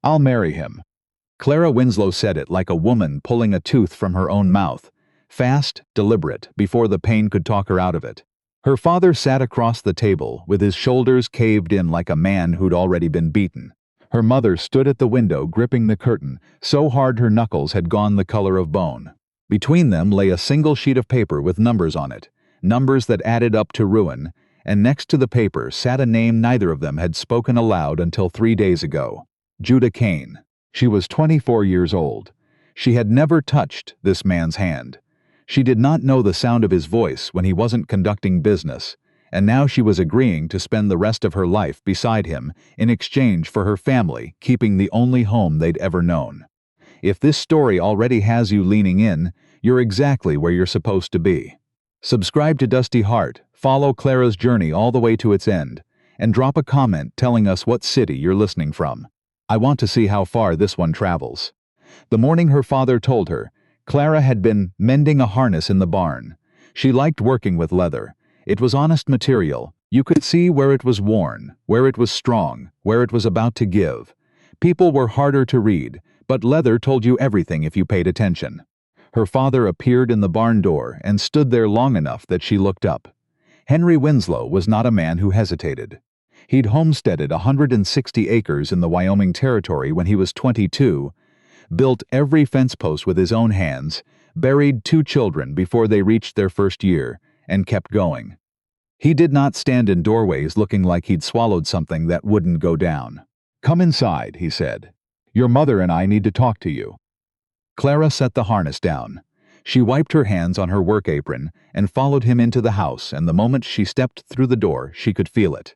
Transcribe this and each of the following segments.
I'll marry him." Clara Winslow said it like a woman pulling a tooth from her own mouth, fast, deliberate, before the pain could talk her out of it. Her father sat across the table, with his shoulders caved in like a man who'd already been beaten. Her mother stood at the window gripping the curtain, so hard her knuckles had gone the color of bone. Between them lay a single sheet of paper with numbers on it, numbers that added up to ruin, and next to the paper sat a name neither of them had spoken aloud until 3 days ago. Judah Cain. She was 24 years old. She had never touched this man's hand. She did not know the sound of his voice when he wasn't conducting business, and now she was agreeing to spend the rest of her life beside him in exchange for her family keeping the only home they'd ever known. If this story already has you leaning in, you're exactly where you're supposed to be. Subscribe to Dusty Heart, follow Clara's journey all the way to its end, and drop a comment telling us what city you're listening from. I want to see how far this one travels. The morning her father told her, Clara had been mending a harness in the barn. She liked working with leather. It was honest material. You could see where it was worn, where it was strong, where it was about to give. People were harder to read, but leather told you everything if you paid attention. Her father appeared in the barn door and stood there long enough that she looked up. Henry Winslow was not a man who hesitated. He'd homesteaded 160 acres in the Wyoming Territory when he was 22, built every fence post with his own hands, buried 2 children before they reached their first year, and kept going. He did not stand in doorways looking like he'd swallowed something that wouldn't go down. "Come inside," he said. "Your mother and I need to talk to you." Clara set the harness down. She wiped her hands on her work apron and followed him into the house, and the moment she stepped through the door, she could feel it.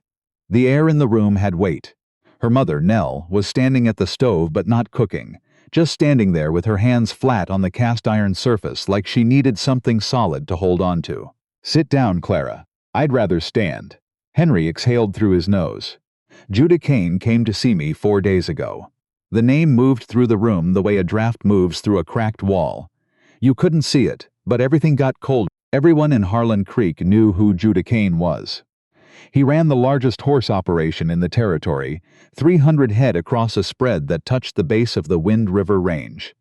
The air in the room had weight. Her mother, Nell, was standing at the stove but not cooking, just standing there with her hands flat on the cast-iron surface like she needed something solid to hold on to. "Sit down, Clara. I'd rather stand." Henry exhaled through his nose. "Judah Cain came to see me 4 days ago." The name moved through the room the way a draft moves through a cracked wall. You couldn't see it, but everything got cold. Everyone in Harlan Creek knew who Judah Cain was. He ran the largest horse operation in the territory, 300 head across a spread that touched the base of the Wind River Range.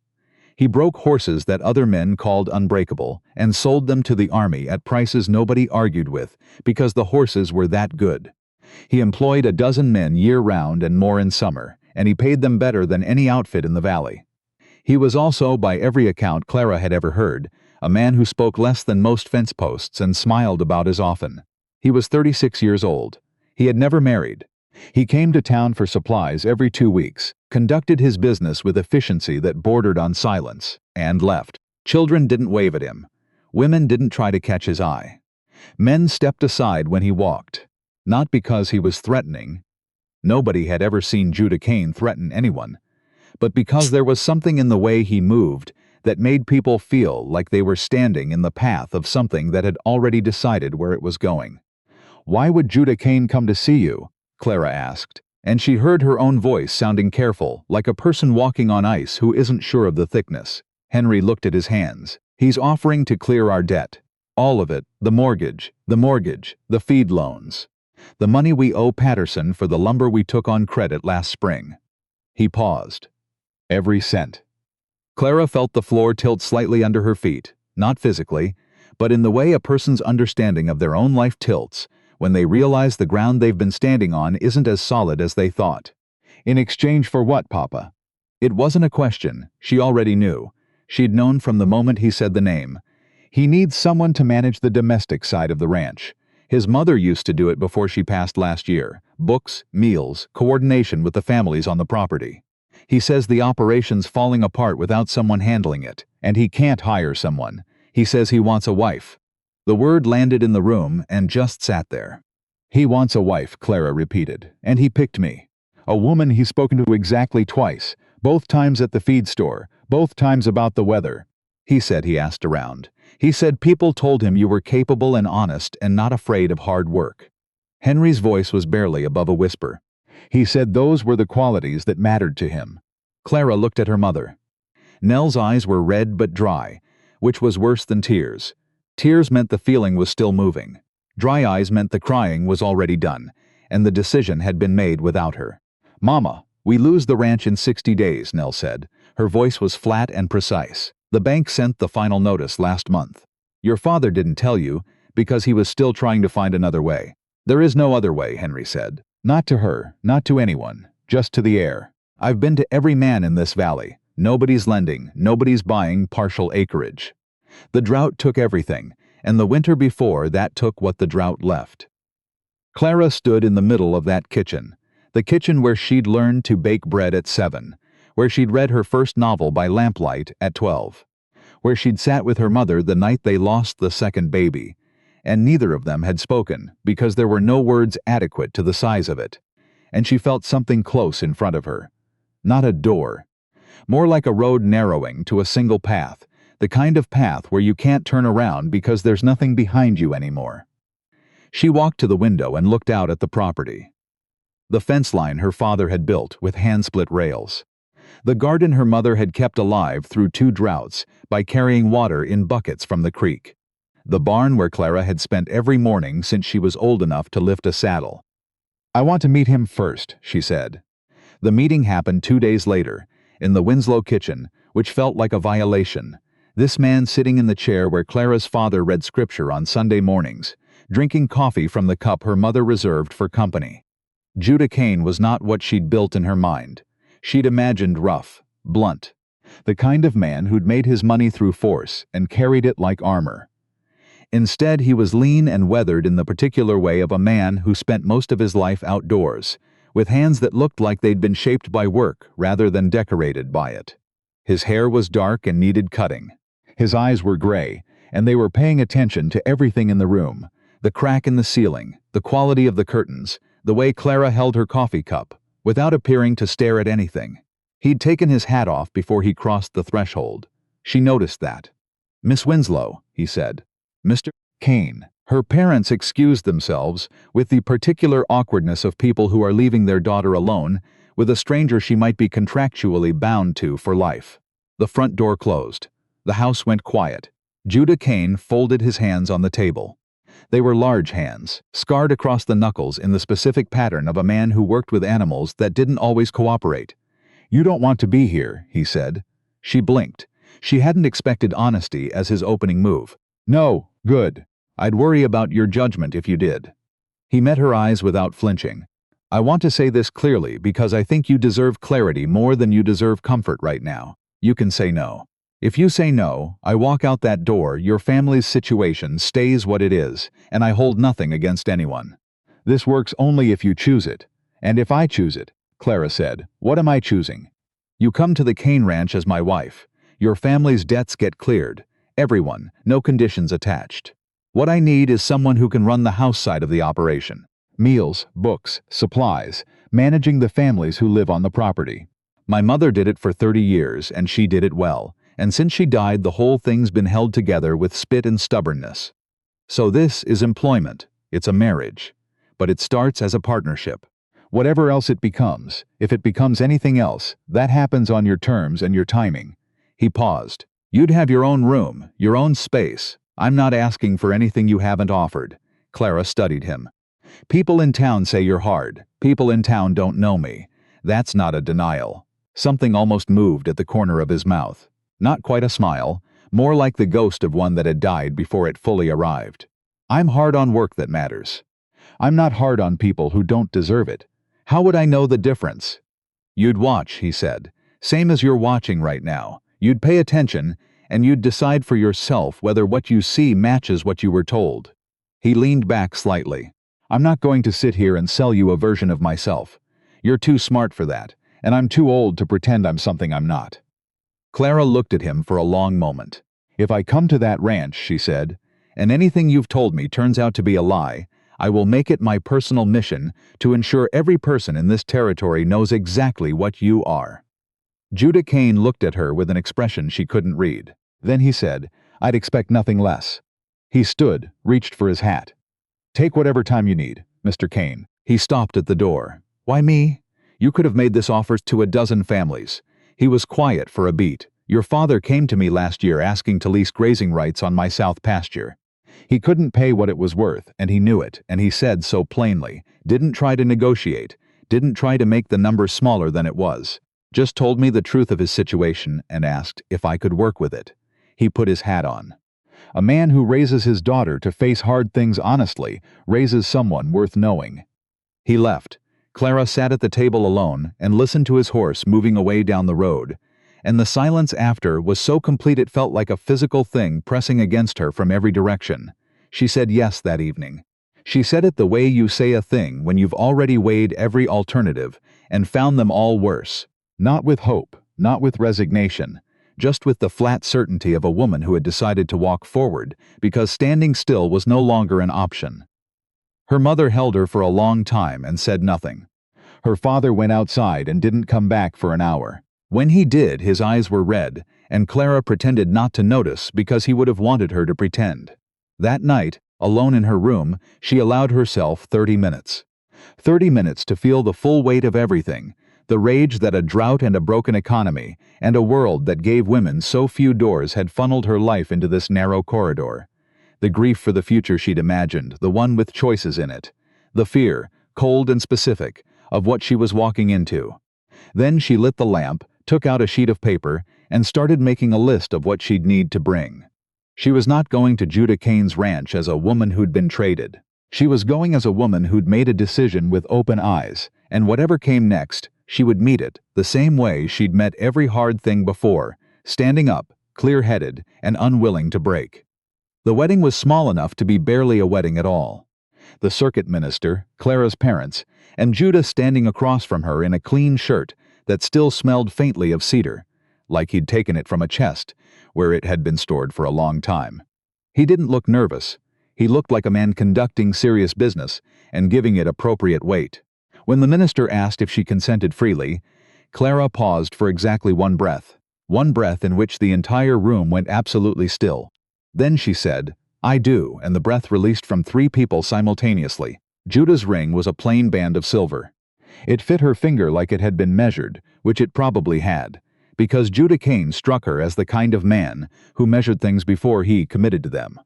He broke horses that other men called unbreakable and sold them to the army at prices nobody argued with because the horses were that good. He employed a dozen men year-round and more in summer, and he paid them better than any outfit in the valley. He was also, by every account Clara had ever heard, a man who spoke less than most fence posts and smiled about as often. He was 36 years old. He had never married. He came to town for supplies every 2 weeks, conducted his business with efficiency that bordered on silence, and left. Children didn't wave at him. Women didn't try to catch his eye. Men stepped aside when he walked, not because he was threatening. Nobody had ever seen Judah Cain threaten anyone, but because there was something in the way he moved that made people feel like they were standing in the path of something that had already decided where it was going. "Why would Judah Cain come to see you?" Clara asked, and she heard her own voice sounding careful, like a person walking on ice who isn't sure of the thickness. Henry looked at his hands. "He's offering to clear our debt. All of it, the mortgage, the feed loans. The money we owe Patterson for the lumber we took on credit last spring." He paused. "Every cent." Clara felt the floor tilt slightly under her feet, not physically, but in the way a person's understanding of their own life tilts when they realize the ground they've been standing on isn't as solid as they thought. "In exchange for what, Papa?" It wasn't a question. She already knew. She'd known from the moment he said the name. "He needs someone to manage the domestic side of the ranch. His mother used to do it before she passed last year. Books, meals, coordination with the families on the property. He says the operation's falling apart without someone handling it, and he can't hire someone. He says he wants a wife." The word landed in the room and just sat there. "He wants a wife," Clara repeated, "and he picked me. A woman he's spoken to exactly twice, both times at the feed store, both times about the weather. He said he asked around. He said people told him you were capable and honest and not afraid of hard work." Henry's voice was barely above a whisper. "He said those were the qualities that mattered to him." Clara looked at her mother. Nell's eyes were red but dry, which was worse than tears. Tears meant the feeling was still moving. Dry eyes meant the crying was already done, and the decision had been made without her. "Mama, We lose the ranch in 60 days, Nell said. Her voice was flat and precise. The bank sent the final notice last month. Your father didn't tell you because he was still trying to find another way. There is no other way, Henry said. Not to her, not to anyone, just to the heir. I've been to every man in this valley. Nobody's lending, nobody's buying partial acreage. The drought took everything, and the winter before that took what the drought left. Clara stood in the middle of that kitchen, the kitchen where she'd learned to bake bread at 7, where she'd read her first novel by lamplight at 12, where she'd sat with her mother the night they lost the second baby, and neither of them had spoken because there were no words adequate to the size of it, and she felt something close in front of her. Not a door. More like a road narrowing to a single path, the kind of path where you can't turn around because there's nothing behind you anymore. She walked to the window and looked out at the property. The fence line her father had built with hand-split rails. The garden her mother had kept alive through 2 droughts by carrying water in buckets from the creek. The barn where Clara had spent every morning since she was old enough to lift a saddle. I want to meet him first, she said. The meeting happened 2 days later, in the Winslow kitchen, which felt like a violation. This man sitting in the chair where Clara's father read scripture on Sunday mornings, drinking coffee from the cup her mother reserved for company. Judah Cain was not what she'd built in her mind. She'd imagined rough, blunt, the kind of man who'd made his money through force and carried it like armor. Instead, he was lean and weathered in the particular way of a man who spent most of his life outdoors, with hands that looked like they'd been shaped by work rather than decorated by it. His hair was dark and needed cutting. His eyes were gray, and they were paying attention to everything in the room, the crack in the ceiling, the quality of the curtains, the way Clara held her coffee cup, without appearing to stare at anything. He'd taken his hat off before he crossed the threshold. She noticed that. Miss Winslow, he said. Mr. Cain. Her parents excused themselves with the particular awkwardness of people who are leaving their daughter alone with a stranger she might be contractually bound to for life. The front door closed. The house went quiet. Judah Cain folded his hands on the table. They were large hands, scarred across the knuckles in the specific pattern of a man who worked with animals that didn't always cooperate. You don't want to be here, he said. She blinked. She hadn't expected honesty as his opening move. No, good. I'd worry about your judgment if you did. He met her eyes without flinching. I want to say this clearly because I think you deserve clarity more than you deserve comfort right now. You can say no. If you say no, I walk out that door, your family's situation stays what it is, and I hold nothing against anyone. This works only if you choose it. And if I choose it, Clara said, what am I choosing? You come to the Cain Ranch as my wife. Your family's debts get cleared. Everyone, no conditions attached. What I need is someone who can run the house side of the operation. Meals, books, supplies, managing the families who live on the property. My mother did it for 30 years, and she did it well. And since she died, the whole thing's been held together with spit and stubbornness. So this is employment. It's a marriage. But it starts as a partnership. Whatever else it becomes, if it becomes anything else, that happens on your terms and your timing. He paused. You'd have your own room, your own space. I'm not asking for anything you haven't offered. Clara studied him. People in town say you're hard. People in town don't know me. That's not a denial. Something almost moved at the corner of his mouth. Not quite a smile, more like the ghost of one that had died before it fully arrived. I'm hard on work that matters. I'm not hard on people who don't deserve it. How would I know the difference? You'd watch, he said, same as you're watching right now. You'd pay attention, and you'd decide for yourself whether what you see matches what you were told. He leaned back slightly. I'm not going to sit here and sell you a version of myself. You're too smart for that, and I'm too old to pretend I'm something I'm not. Clara looked at him for a long moment. If I come to that ranch, she said, and anything you've told me turns out to be a lie, I will make it my personal mission to ensure every person in this territory knows exactly what you are. Judah Cain looked at her with an expression she couldn't read. Then he said, I'd expect nothing less. He stood, reached for his hat. Take whatever time you need, Mr. Cain. He stopped at the door. Why me? You could have made this offer to a dozen families. He was quiet for a beat. Your father came to me last year asking to lease grazing rights on my south pasture. He couldn't pay what it was worth, and he knew it, and he said so plainly. Didn't try to negotiate. Didn't try to make the number smaller than it was. Just told me the truth of his situation and asked if I could work with it. He put his hat on. A man who raises his daughter to face hard things honestly raises someone worth knowing. He left. Clara sat at the table alone and listened to his horse moving away down the road. And the silence after was so complete it felt like a physical thing pressing against her from every direction. She said yes that evening. She said it the way you say a thing when you've already weighed every alternative and found them all worse. Not with hope, not with resignation, just with the flat certainty of a woman who had decided to walk forward because standing still was no longer an option. Her mother held her for a long time and said nothing. Her father went outside and didn't come back for an hour. When he did, his eyes were red, and Clara pretended not to notice because he would have wanted her to pretend. That night, alone in her room, she allowed herself 30 minutes. 30 minutes to feel the full weight of everything, the rage that a drought and a broken economy, and a world that gave women so few doors had funneled her life into this narrow corridor. The grief for the future she'd imagined, the one with choices in it. The fear, cold and specific, of what she was walking into. Then she lit the lamp, took out a sheet of paper, and started making a list of what she'd need to bring. She was not going to Judah Cain's ranch as a woman who'd been traded. She was going as a woman who'd made a decision with open eyes, and whatever came next, she would meet it the same way she'd met every hard thing before, standing up, clear-headed, and unwilling to break. The wedding was small enough to be barely a wedding at all. The circuit minister, Clara's parents, and Judah standing across from her in a clean shirt that still smelled faintly of cedar, like he'd taken it from a chest, where it had been stored for a long time. He didn't look nervous. He looked like a man conducting serious business and giving it appropriate weight. When the minister asked if she consented freely, Clara paused for exactly one breath in which the entire room went absolutely still. Then she said, "I do," and the breath released from 3 people simultaneously. Judah's ring was a plain band of silver. It fit her finger like it had been measured, which it probably had, because Judah Cain struck her as the kind of man who measured things before he committed to them.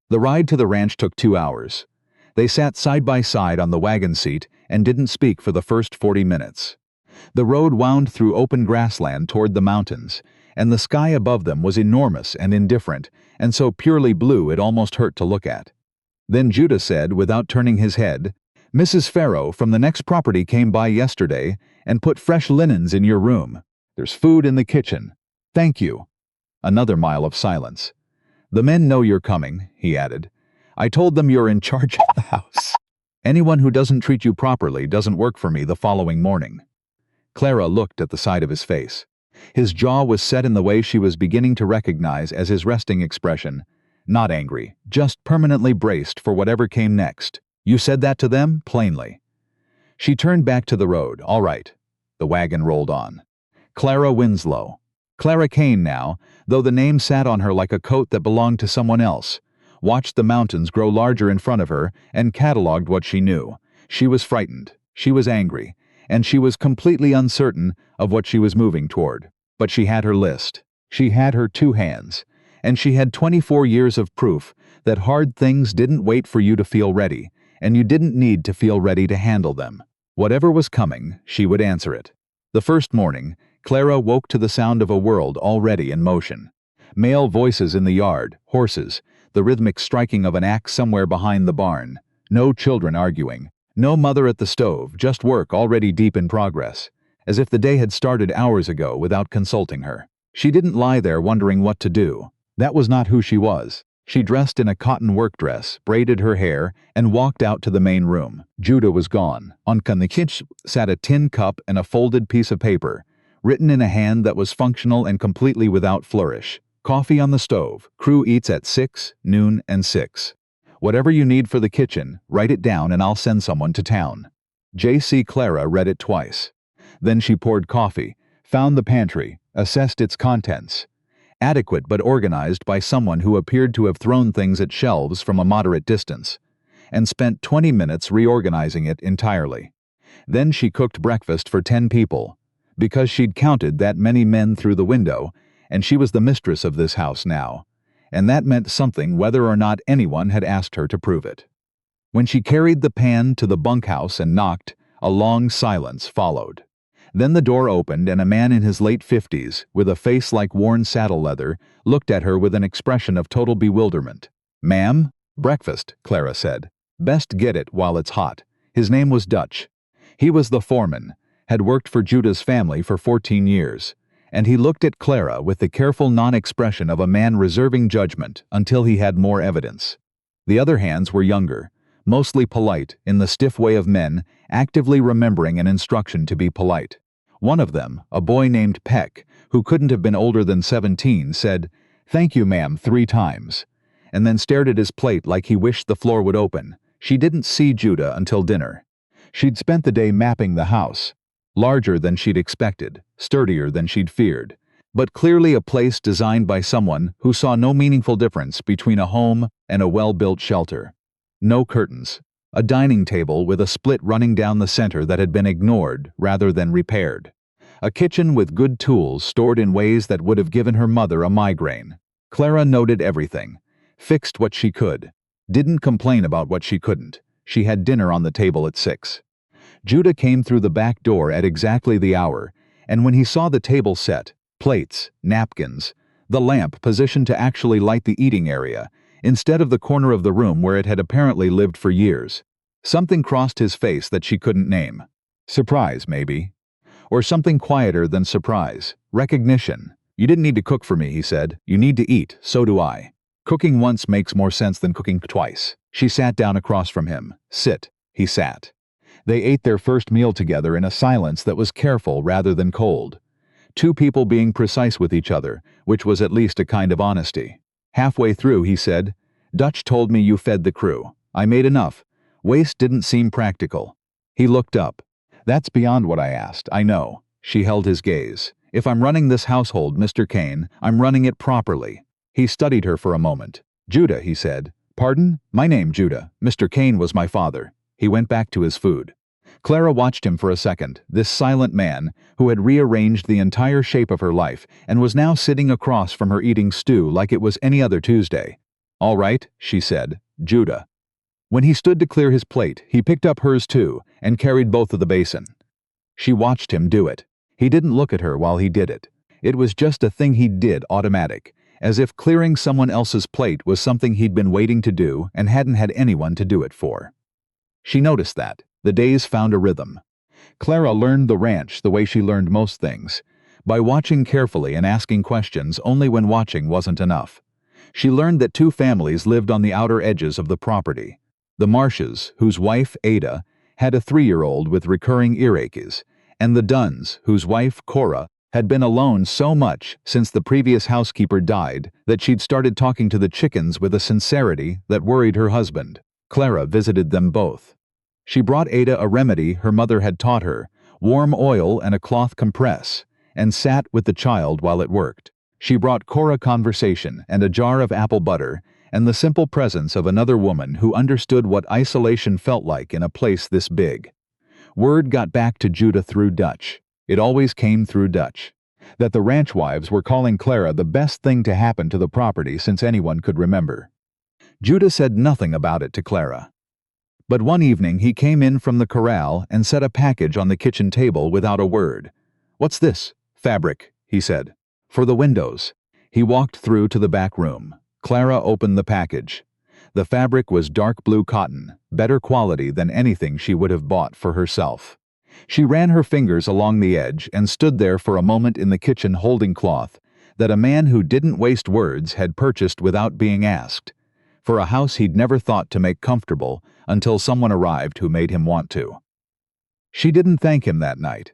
The ride to the ranch took 2 hours. They sat side by side on the wagon seat and didn't speak for the first 40 minutes. The road wound through open grassland toward the mountains, and the sky above them was enormous and indifferent, and so purely blue it almost hurt to look at. Then Judah said, without turning his head, "Mrs. Farrow from the next property came by yesterday and put fresh linens in your room. There's food in the kitchen. Thank you." Another mile of silence. "The men know you're coming," he added. "I told them you're in charge of the house. Anyone who doesn't treat you properly doesn't work for me the following morning." Clara looked at the side of his face. His jaw was set in the way she was beginning to recognize as his resting expression. Not angry, just permanently braced for whatever came next. "You said that to them, plainly." She turned back to the road. "All right." The wagon rolled on. Clara Winslow. Clara Cain now, though the name sat on her like a coat that belonged to someone else, watched the mountains grow larger in front of her and catalogued what she knew. She was frightened. She was angry. And she was completely uncertain of what she was moving toward. But she had her list. She had her 2 hands. And she had 24 years of proof that hard things didn't wait for you to feel ready, and you didn't need to feel ready to handle them. Whatever was coming, she would answer it. The first morning, Clara woke to the sound of a world already in motion. Male voices in the yard, horses, the rhythmic striking of an axe somewhere behind the barn. No children arguing. No mother at the stove, just work already deep in progress, as if the day had started hours ago without consulting her. She didn't lie there wondering what to do. That was not who she was. She dressed in a cotton work dress, braided her hair, and walked out to the main room. Judah was gone. On the couch sat a tin cup and a folded piece of paper, written in a hand that was functional and completely without flourish. "Coffee on the stove. Crew eats at 6, noon, and 6. Whatever you need for the kitchen, write it down and I'll send someone to town." J.C. Clara read it twice. Then she poured coffee, found the pantry, assessed its contents. Adequate but organized by someone who appeared to have thrown things at shelves from a moderate distance, and spent 20 minutes reorganizing it entirely. Then she cooked breakfast for 10 people, because she'd counted that many men through the window, and she was the mistress of this house now. And that meant something whether or not anyone had asked her to prove it. When she carried the pan to the bunkhouse and knocked, A long silence followed. Then the door opened and a man in his late 50s, with a face like worn saddle leather, looked at her with an expression of total bewilderment. "Ma'am?" "Breakfast," Clara said. "Best get it while it's hot." His name was Dutch. He was the foreman, had worked for Judah's family for 14 years, and he looked at Clara with the careful non-expression of a man reserving judgment until he had more evidence. The other hands were younger, mostly polite, in the stiff way of men, actively remembering an instruction to be polite. One of them, a boy named Peck, who couldn't have been older than 17, said, "Thank you, ma'am," 3 times, and then stared at his plate like he wished the floor would open. She didn't see Judah until dinner. She'd spent the day mapping the house. Larger than she'd expected, sturdier than she'd feared, but clearly a place designed by someone who saw no meaningful difference between a home and a well-built shelter. No curtains. A dining table with a split running down the center that had been ignored rather than repaired. A kitchen with good tools stored in ways that would have given her mother a migraine. Clara noted everything, fixed what she could, didn't complain about what she couldn't. She had dinner on the table at 6. Judah came through the back door at exactly the hour, and when he saw the table set, plates, napkins, the lamp positioned to actually light the eating area, instead of the corner of the room where it had apparently lived for years, something crossed his face that she couldn't name. Surprise, maybe. Or something quieter than surprise. Recognition. "You didn't need to cook for me," he said. "You need to eat, so do I. Cooking once makes more sense than cooking twice." She sat down across from him. "Sit." He sat. They ate their first meal together in a silence that was careful rather than cold. 2 people being precise with each other, which was at least a kind of honesty. Halfway through, he said, "Dutch told me you fed the crew. I made enough. Waste didn't seem practical." He looked up. "That's beyond what I asked, I know." She held his gaze. "If I'm running this household, Mr. Cain, I'm running it properly." He studied her for a moment. "Judah," he said. "Pardon? My name Judah. Mr. Cain was my father." He went back to his food. Clara watched him for a second, this silent man who had rearranged the entire shape of her life and was now sitting across from her eating stew like it was any other Tuesday. "All right," she said. "Judah." When he stood to clear his plate, he picked up hers too and carried both of the basin. She watched him do it. He didn't look at her while he did it. It was just a thing he did, automatic, as if clearing someone else's plate was something he'd been waiting to do and hadn't had anyone to do it for. She noticed that. The days found a rhythm. Clara learned the ranch the way she learned most things, by watching carefully and asking questions only when watching wasn't enough. She learned that 2 families lived on the outer edges of the property. The Marshes, whose wife, Ada, had a 3-year-old with recurring earaches, and the Dunns, whose wife, Cora, had been alone so much since the previous housekeeper died that she'd started talking to the chickens with a sincerity that worried her husband. Clara visited them both. She brought Ada a remedy her mother had taught her, warm oil and a cloth compress, and sat with the child while it worked. She brought Cora conversation and a jar of apple butter and the simple presence of another woman who understood what isolation felt like in a place this big. Word got back to Judah through Dutch. It always came through Dutch. That the ranch wives were calling Clara the best thing to happen to the property since anyone could remember. Judah said nothing about it to Clara. But one evening he came in from the corral and set a package on the kitchen table without a word. "What's this?" "Fabric," he said. "For the windows." He walked through to the back room. Clara opened the package. The fabric was dark blue cotton, better quality than anything she would have bought for herself. She ran her fingers along the edge and stood there for a moment in the kitchen holding cloth that a man who didn't waste words had purchased without being asked, for a house he'd never thought to make comfortable until someone arrived who made him want to. She didn't thank him that night,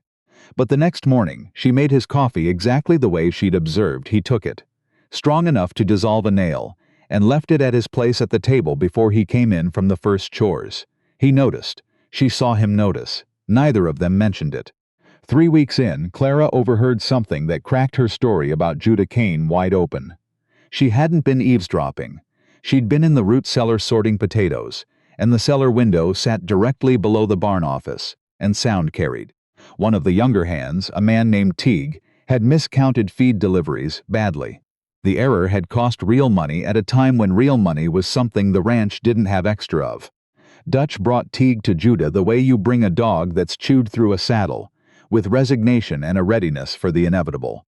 but the next morning she made his coffee exactly the way she'd observed he took it, strong enough to dissolve a nail, and left it at his place at the table before he came in from the first chores. He noticed. She saw him notice. Neither of them mentioned it. 3 weeks in, Clara overheard something that cracked her story about Judah Cain wide open. She hadn't been eavesdropping. She'd been in the root cellar sorting potatoes, and the cellar window sat directly below the barn office, and sound carried. One of the younger hands, a man named Teague, had miscounted feed deliveries badly. The error had cost real money at a time when real money was something the ranch didn't have extra of. Dutch brought Teague to Judah the way you bring a dog that's chewed through a saddle, with resignation and a readiness for the inevitable.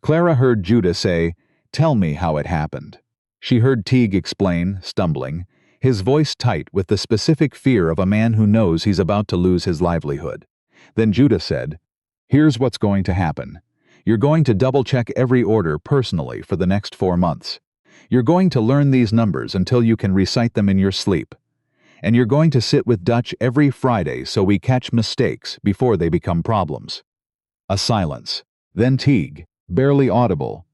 Clara heard Judah say, "Tell me how it happened." She heard Teague explain, stumbling, his voice tight with the specific fear of a man who knows he's about to lose his livelihood. Then Judah said, "Here's what's going to happen. You're going to double-check every order personally for the next 4 months. You're going to learn these numbers until you can recite them in your sleep. And you're going to sit with Dutch every Friday so we catch mistakes before they become problems." A silence. Then Teague, barely audible.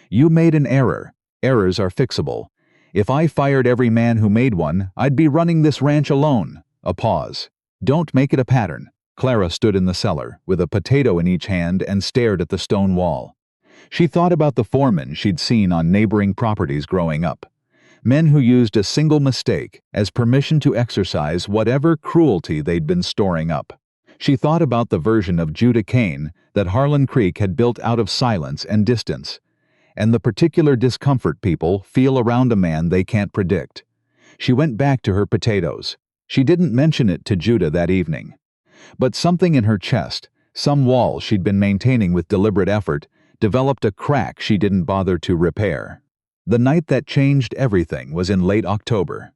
"You made an error. Errors are fixable. If I fired every man who made one, I'd be running this ranch alone." A pause. "Don't make it a pattern." Clara stood in the cellar, with a potato in each hand, and stared at the stone wall. She thought about the foremen she'd seen on neighboring properties growing up. Men who used a single mistake as permission to exercise whatever cruelty they'd been storing up. She thought about the version of Judah Cain that Harlan Creek had built out of silence and distance, and the particular discomfort people feel around a man they can't predict. She went back to her potatoes. She didn't mention it to Judah that evening. But something in her chest, some wall she'd been maintaining with deliberate effort, developed a crack she didn't bother to repair. The night that changed everything was in late October.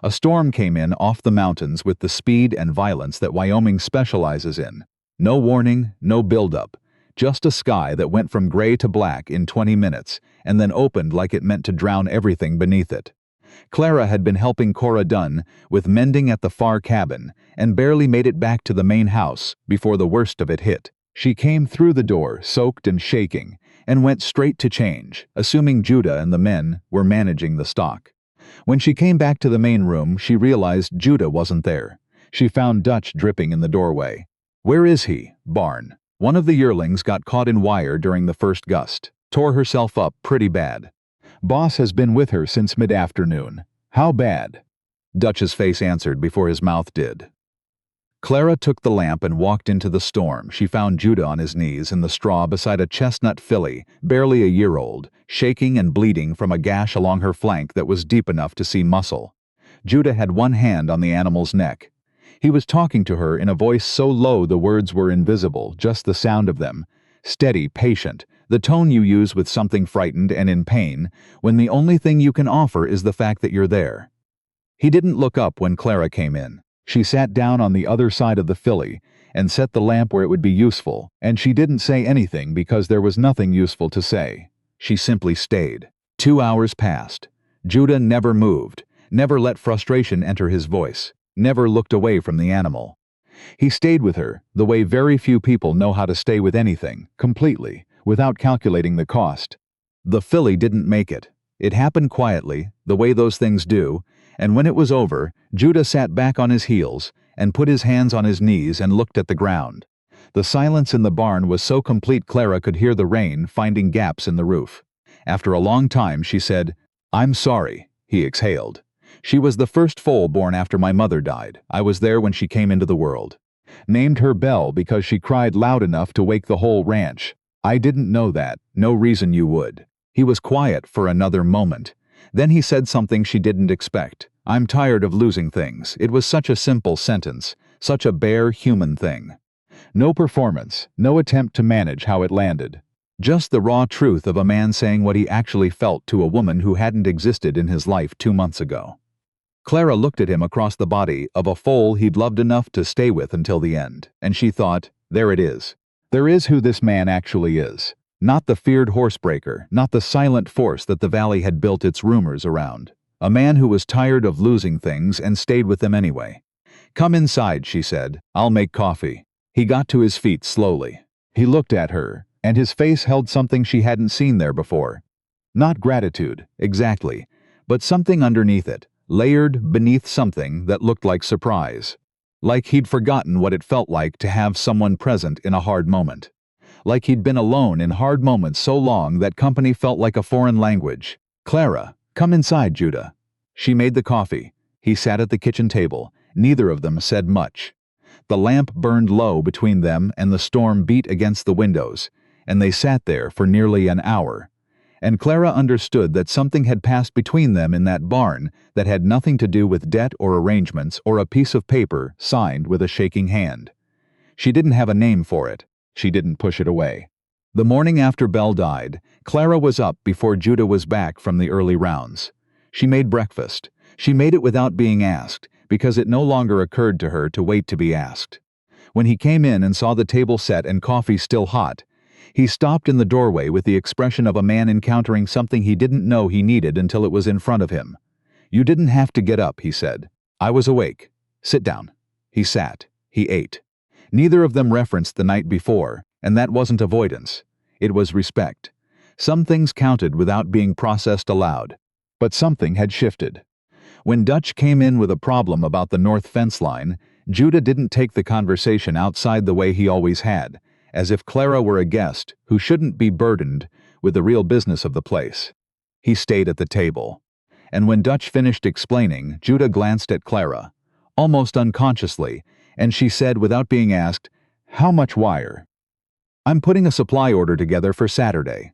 A storm came in off the mountains with the speed and violence that Wyoming specializes in. No warning, no buildup, just a sky that went from gray to black in 20 minutes and then opened like it meant to drown everything beneath it. Clara had been helping Cora Dunn with mending at the far cabin and barely made it back to the main house before the worst of it hit. She came through the door, soaked and shaking, and went straight to change, assuming Judah and the men were managing the stock. When she came back to the main room, she realized Judah wasn't there. She found Dutch dripping in the doorway. "Where is he?" "Barn. One of the yearlings got caught in wire during the first gust. Tore herself up pretty bad. Boss has been with her since mid-afternoon." "How bad?" Dutch's face answered before his mouth did. Clara took the lamp and walked into the storm. She found Judah on his knees in the straw beside a chestnut filly, barely a year old, shaking and bleeding from a gash along her flank that was deep enough to see muscle. Judah had one hand on the animal's neck. He was talking to her in a voice so low the words were invisible, just the sound of them. Steady, patient, the tone you use with something frightened and in pain, when the only thing you can offer is the fact that you're there. He didn't look up when Clara came in. She sat down on the other side of the filly and set the lamp where it would be useful, and she didn't say anything because there was nothing useful to say. She simply stayed. 2 hours passed. Judah never moved, never let frustration enter his voice, never looked away from the animal. He stayed with her, the way very few people know how to stay with anything, completely, without calculating the cost. The filly didn't make it. It happened quietly, the way those things do, and when it was over, Judah sat back on his heels and put his hands on his knees and looked at the ground. The silence in the barn was so complete Clara could hear the rain finding gaps in the roof. After a long time she said, "I'm sorry," he exhaled. "She was the first foal born after my mother died. I was there when she came into the world. Named her Belle because she cried loud enough to wake the whole ranch. I didn't know that, no reason you would." He was quiet for another moment. Then he said something she didn't expect. "I'm tired of losing things." It was such a simple sentence, such a bare human thing. No performance, no attempt to manage how it landed. Just the raw truth of a man saying what he actually felt to a woman who hadn't existed in his life 2 months ago. Clara looked at him across the body of a foal he'd loved enough to stay with until the end, and she thought, there it is. There is who this man actually is. Not the feared horsebreaker, not the silent force that the valley had built its rumors around. A man who was tired of losing things and stayed with them anyway. "Come inside," she said. "I'll make coffee." He got to his feet slowly. He looked at her, and his face held something she hadn't seen there before. Not gratitude, exactly, but something underneath it, layered beneath something that looked like surprise. Like he'd forgotten what it felt like to have someone present in a hard moment. Like he'd been alone in hard moments so long that company felt like a foreign language. "Clara, come inside, Judah." She made the coffee. He sat at the kitchen table. Neither of them said much. The lamp burned low between them and the storm beat against the windows, and they sat there for nearly an hour. And Clara understood that something had passed between them in that barn that had nothing to do with debt or arrangements or a piece of paper signed with a shaking hand. She didn't have a name for it. She didn't push it away. The morning after Belle died, Clara was up before Judah was back from the early rounds. She made breakfast. She made it without being asked, because it no longer occurred to her to wait to be asked. When he came in and saw the table set and coffee still hot, he stopped in the doorway with the expression of a man encountering something he didn't know he needed until it was in front of him. "You didn't have to get up," he said. "I was awake. Sit down." He sat. He ate. Neither of them referenced the night before, and that wasn't avoidance. It was respect. Some things counted without being processed aloud. But something had shifted. When Dutch came in with a problem about the north fence line, Judah didn't take the conversation outside the way he always had, as if Clara were a guest who shouldn't be burdened with the real business of the place. He stayed at the table. And when Dutch finished explaining, Judah glanced at Clara, almost unconsciously, and she said without being asked, "How much wire?" "I'm putting a supply order together for Saturday."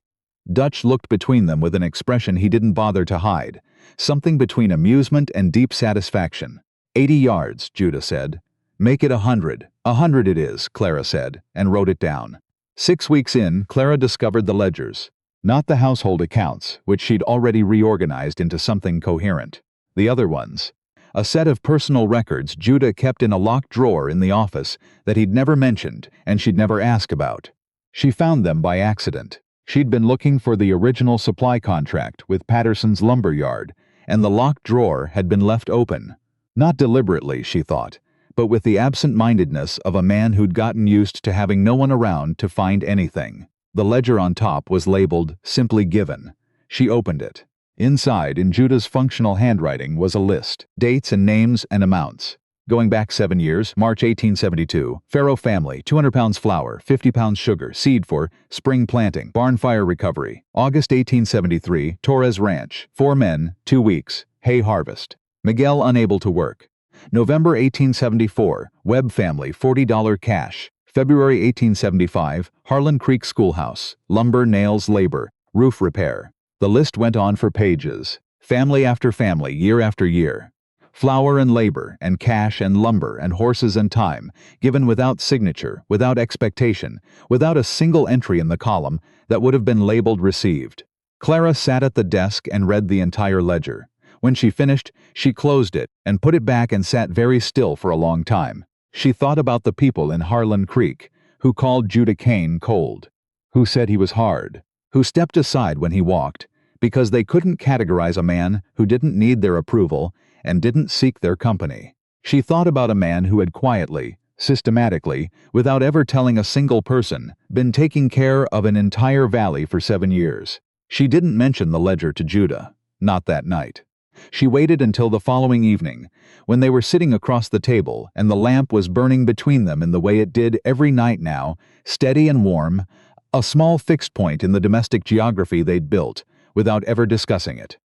Dutch looked between them with an expression he didn't bother to hide, something between amusement and deep satisfaction. 80 yards, Judah said. "Make it 100. 100 it is," Clara said, and wrote it down. 6 weeks in, Clara discovered the ledgers. Not the household accounts, which she'd already reorganized into something coherent. The other ones. A set of personal records Judah kept in a locked drawer in the office that he'd never mentioned and she'd never asked about. She found them by accident. She'd been looking for the original supply contract with Patterson's lumber yard, and the locked drawer had been left open. Not deliberately, she thought, but with the absent-mindedness of a man who'd gotten used to having no one around to find anything. The ledger on top was labeled "Simply Given." She opened it. Inside, in Judah's functional handwriting, was a list, dates and names and amounts. Going back 7 years, March 1872, Farrow family, 200 pounds flour, 50 pounds sugar, seed for spring planting, barn fire recovery. August 1873, Torres Ranch, 4 men, 2 weeks, hay harvest. Miguel unable to work. November 1874, Webb family, $40 cash. February 1875, Harlan Creek Schoolhouse, lumber, nails, labor, roof repair. The list went on for pages. Family after family, year after year. Flour and labor, and cash and lumber and horses and time, given without signature, without expectation, without a single entry in the column that would have been labeled received. Clara sat at the desk and read the entire ledger. When she finished, she closed it and put it back and sat very still for a long time. She thought about the people in Harlan Creek who called Judah Cain cold, who said he was hard, who stepped aside when he walked, because they couldn't categorize a man who didn't need their approval and didn't seek their company. She thought about a man who had quietly, systematically, without ever telling a single person, been taking care of an entire valley for 7 years. She didn't mention the ledger to Judah, not that night. She waited until the following evening, when they were sitting across the table and the lamp was burning between them in the way it did every night now, steady and warm, a small fixed point in the domestic geography they'd built, without ever discussing it.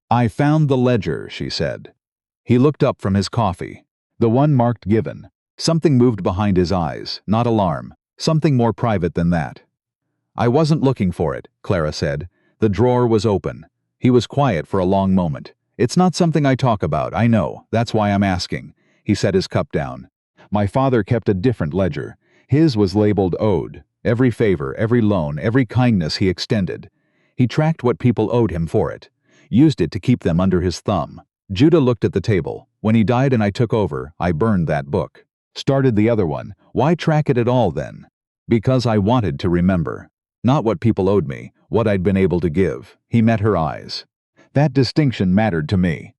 "I found the ledger," she said. He looked up from his coffee. The one marked given. Something moved behind his eyes, not alarm, something more private than that. "I wasn't looking for it," Clara said. The drawer was open. He was quiet for a long moment. "It's not something I talk about, I know. That's why I'm asking." He set his cup down. "My father kept a different ledger. His was labeled owed. Every favor, every loan, every kindness he extended. He tracked what people owed him for it. Used it to keep them under his thumb. Judah looked at the table. When he died and I took over, I burned that book. Started the other one. Why track it at all then? Because I wanted to remember. Not what people owed me, what I'd been able to give." He met her eyes. "That distinction mattered to me."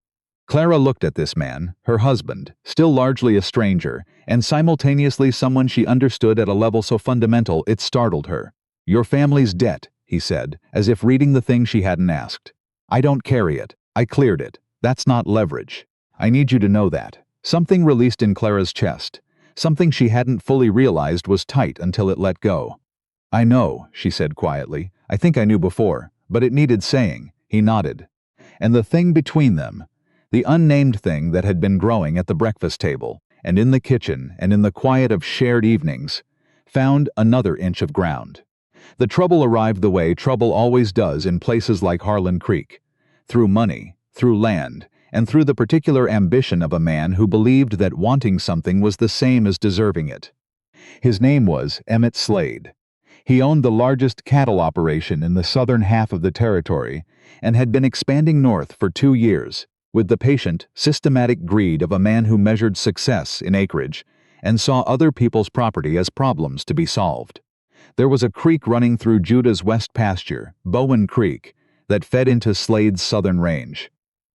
Clara looked at this man, her husband, still largely a stranger, and simultaneously someone she understood at a level so fundamental it startled her. "Your family's debt," he said, as if reading the thing she hadn't asked. "I don't carry it. I cleared it. That's not leverage. I need you to know that." Something released in Clara's chest. Something she hadn't fully realized was tight until it let go. "I know," she said quietly. "I think I knew before, but it needed saying." He nodded. And the thing between them, the unnamed thing that had been growing at the breakfast table, and in the kitchen, and in the quiet of shared evenings, found another inch of ground. The trouble arrived the way trouble always does in places like Harlan Creek. Through money, through land, and through the particular ambition of a man who believed that wanting something was the same as deserving it. His name was Emmett Slade. He owned the largest cattle operation in the southern half of the territory and had been expanding north for 2 years, with the patient, systematic greed of a man who measured success in acreage and saw other people's property as problems to be solved. There was a creek running through Judah's west pasture, Bowen Creek, that fed into Slade's southern range.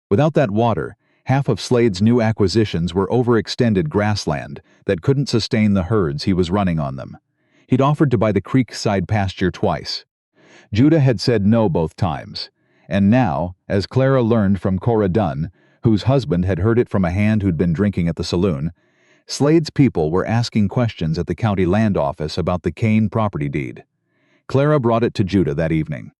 Without that water, half of Slade's new acquisitions were overextended grassland that couldn't sustain the herds he was running on them. He'd offered to buy the creek-side pasture twice. Judah had said no both times, and now, as Clara learned from Cora Dunn, whose husband had heard it from a hand who'd been drinking at the saloon, Slade's people were asking questions at the county land office about the Cain property deed. Clara brought it to Judah that evening.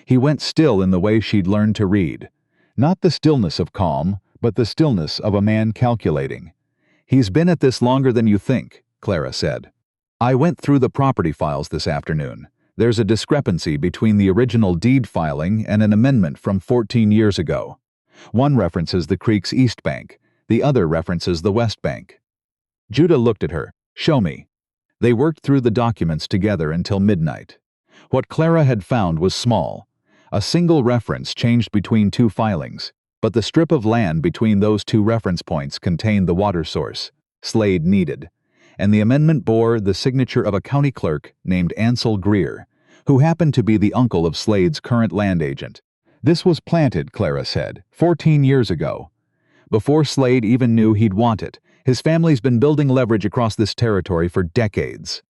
He went still in the way she'd learned to read. Not the stillness of calm, but the stillness of a man calculating. "He's been at this longer than you think," Clara said. "I went through the property files this afternoon. There's a discrepancy between the original deed filing and an amendment from 14 years ago. One references the creek's east bank, the other references the west bank." Judah looked at her. "Show me." They worked through the documents together until midnight. What Clara had found was small. A single reference changed between 2 filings, but the strip of land between those 2 reference points contained the water source Slade needed, and the amendment bore the signature of a county clerk named Ansel Greer, who happened to be the uncle of Slade's current land agent. "This was planted," Clara said, 14 years ago. Before Slade even knew he'd want it, his family's been building leverage across this territory for decades.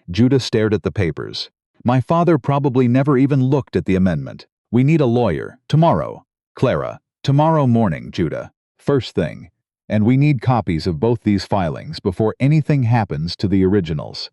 Judah stared at the papers. "My father probably never even looked at the amendment. We need a lawyer. Tomorrow." "Clara, tomorrow morning, Judah. First thing. And we need copies of both these filings before anything happens to the originals."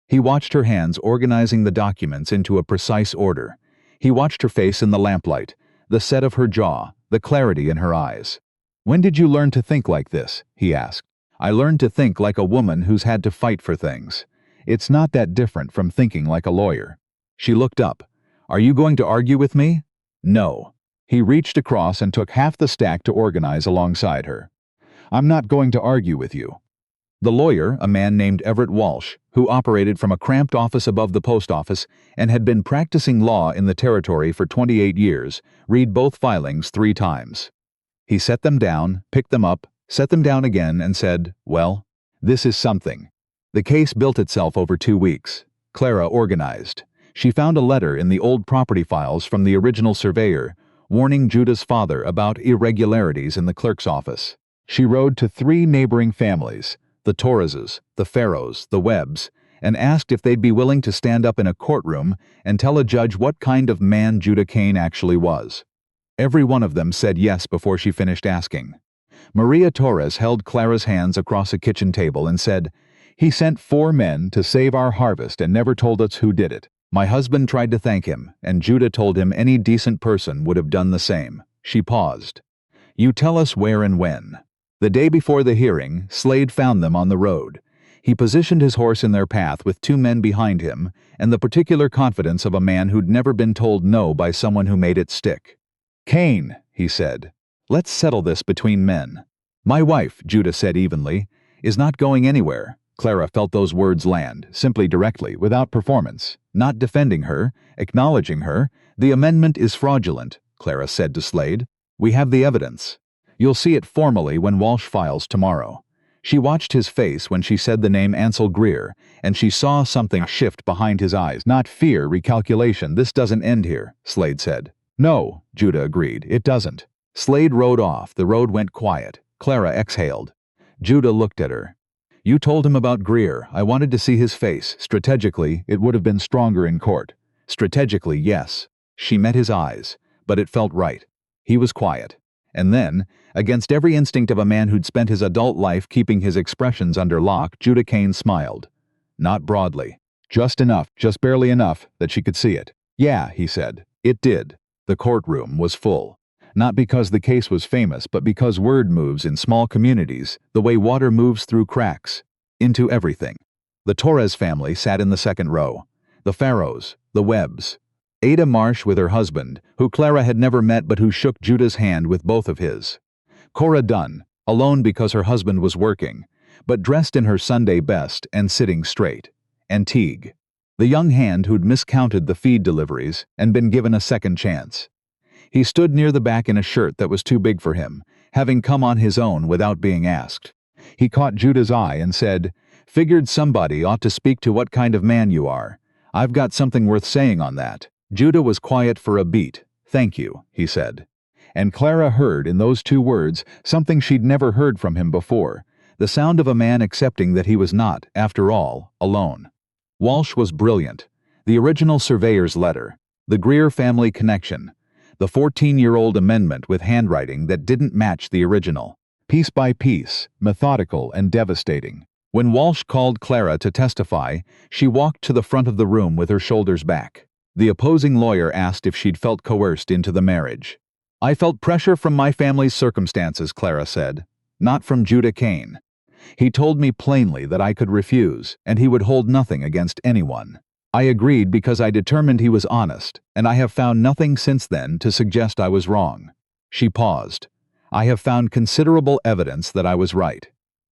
He watched her hands organizing the documents into a precise order. He watched her face in the lamplight, the set of her jaw, the clarity in her eyes. "When did you learn to think like this?" he asked. "I learned to think like a woman who's had to fight for things. It's not that different from thinking like a lawyer." She looked up. "Are you going to argue with me?" "No." He reached across and took half the stack to organize alongside her. "I'm not going to argue with you." The lawyer, a man named Everett Walsh, who operated from a cramped office above the post office and had been practicing law in the territory for 28 years, read both filings 3 times. He set them down, picked them up, set them down again, and said, "Well, this is something." The case built itself over 2 weeks. Clara organized. She found a letter in the old property files from the original surveyor, warning Judah's father about irregularities in the clerk's office. She rode to 3 neighboring families, the Torreses, the Farrows, the Webbs, and asked if they'd be willing to stand up in a courtroom and tell a judge what kind of man Judah Cain actually was. Every one of them said yes before she finished asking. Maria Torres held Clara's hands across a kitchen table and said, "He sent 4 men to save our harvest and never told us who did it. My husband tried to thank him, and Judah told him any decent person would have done the same." She paused. "You tell us where and when." The day before the hearing, Slade found them on the road. He positioned his horse in their path with 2 men behind him and the particular confidence of a man who'd never been told no by someone who made it stick. "Cain," he said, "let's settle this between men." "My wife," Judah said evenly, "is not going anywhere." Clara felt those words land, simply directly, without performance, not defending her, acknowledging her. "The amendment is fraudulent," Clara said to Slade. "We have the evidence. You'll see it formally when Walsh files tomorrow." She watched his face when she said the name Ansel Greer, and she saw something shift behind his eyes. "Not fear, recalculation. This doesn't end here," Slade said. "No," Judah agreed, "it doesn't." Slade rode off. The road went quiet. Clara exhaled. Judah looked at her. "You told him about Greer. I wanted to see his face. Strategically, it would have been stronger in court." "Strategically, yes." She met his eyes, but it felt right. He was quiet. And then, against every instinct of a man who'd spent his adult life keeping his expressions under lock, Judah Cain smiled. Not broadly. Just enough, just barely enough, that she could see it. "Yeah," he said. It did. The courtroom was full. Not because the case was famous, but because word moves in small communities, the way water moves through cracks, into everything. The Torres family sat in the second row. The Farrows, the Webbs. Ada Marsh with her husband, who Clara had never met but who shook Judah's hand with both of his. Cora Dunn, alone because her husband was working, but dressed in her Sunday best and sitting straight. And Teague, the young hand who'd miscounted the feed deliveries and been given a second chance. He stood near the back in a shirt that was too big for him, having come on his own without being asked. He caught Judah's eye and said, "Figured somebody ought to speak to what kind of man you are. I've got something worth saying on that." Judah was quiet for a beat. "Thank you," he said. And Clara heard in those two words something she'd never heard from him before, the sound of a man accepting that he was not, after all, alone. Walsh was brilliant. The original surveyor's letter, the Greer family connection, the 14-year-old amendment with handwriting that didn't match the original. Piece by piece, methodical and devastating. When Walsh called Clara to testify, she walked to the front of the room with her shoulders back. The opposing lawyer asked if she'd felt coerced into the marriage. "I felt pressure from my family's circumstances," Clara said. "Not from Judah Cain. He told me plainly that I could refuse, and he would hold nothing against anyone. I agreed because I determined he was honest, and I have found nothing since then to suggest I was wrong." She paused. "I have found considerable evidence that I was right."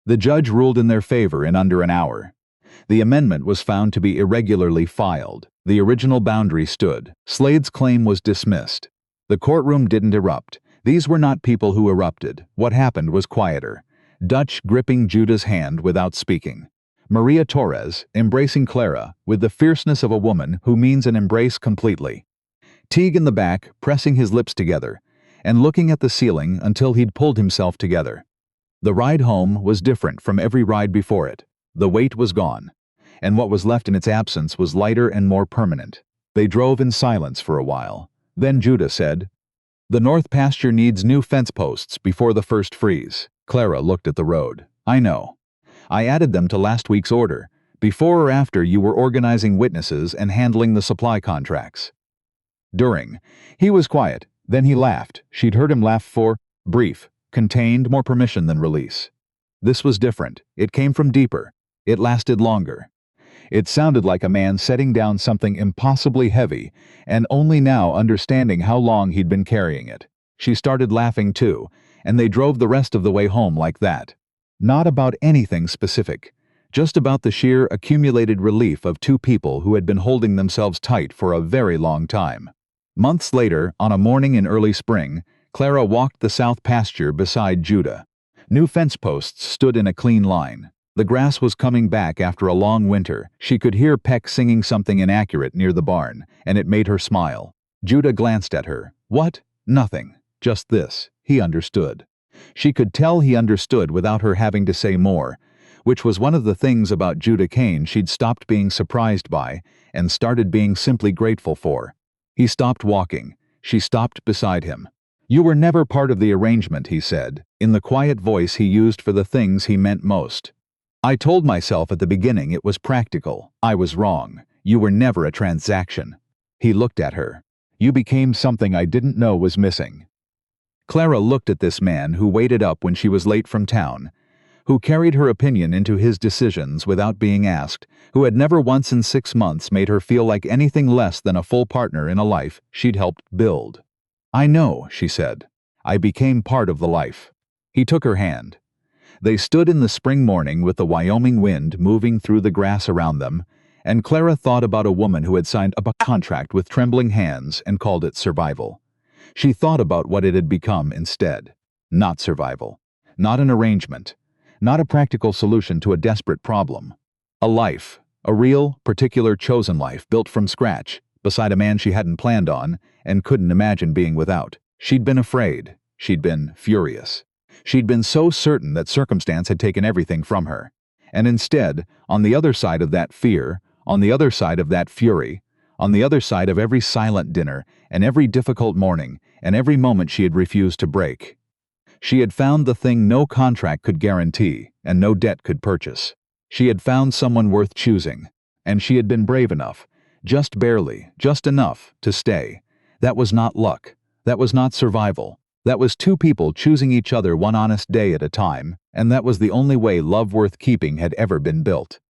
The judge ruled in their favor in under an hour. The amendment was found to be irregularly filed. The original boundary stood. Slade's claim was dismissed. The courtroom didn't erupt. These were not people who erupted. What happened was quieter. Dutch gripping Judah's hand without speaking. Maria Torres embracing Clara with the fierceness of a woman who means an embrace completely. Teague in the back pressing his lips together and looking at the ceiling until he'd pulled himself together. The ride home was different from every ride before it. The weight was gone, and what was left in its absence was lighter and more permanent. They drove in silence for a while. Then Judah said, "The north pasture needs new fence posts before the first freeze." Clara looked at the road. "I know. I added them to last week's order, before or after you were organizing witnesses and handling the supply contracts." During. He was quiet. Then he laughed. She'd heard him laugh for, brief, contained more permission than release. This was different. It came from deeper. It lasted longer. It sounded like a man setting down something impossibly heavy, and only now understanding how long he'd been carrying it. She started laughing too, and they drove the rest of the way home like that. Not about anything specific, just about the sheer accumulated relief of two people who had been holding themselves tight for a very long time. Months later, on a morning in early spring, Clara walked the south pasture beside Judah. New fence posts stood in a clean line. The grass was coming back after a long winter. She could hear Peck singing something inaccurate near the barn, and it made her smile. Judah glanced at her. What? Nothing. Just this. He understood. She could tell he understood without her having to say more, which was one of the things about Judah Cain she'd stopped being surprised by and started being simply grateful for. He stopped walking. She stopped beside him. "You were never part of the arrangement," he said, in the quiet voice he used for the things he meant most. "I told myself at the beginning it was practical. I was wrong. You were never a transaction." He looked at her. "You became something I didn't know was missing." Clara looked at this man who waited up when she was late from town, who carried her opinion into his decisions without being asked, who had never once in 6 months made her feel like anything less than a full partner in a life she'd helped build. "I know," she said. "I became part of the life." He took her hand. They stood in the spring morning with the Wyoming wind moving through the grass around them, and Clara thought about a woman who had signed a contract with trembling hands and called it survival. She thought about what it had become instead. Not survival. Not an arrangement. Not a practical solution to a desperate problem. A life. A real, particular chosen life built from scratch, beside a man she hadn't planned on and couldn't imagine being without. She'd been afraid. She'd been furious. She'd been so certain that circumstance had taken everything from her. And instead, on the other side of that fear, on the other side of that fury, on the other side of every silent dinner and every difficult morning and every moment she had refused to break, she had found the thing no contract could guarantee and no debt could purchase. She had found someone worth choosing, and she had been brave enough, just barely, just enough, to stay. That was not luck. That was not survival. That was two people choosing each other one honest day at a time, and that was the only way love worth keeping had ever been built.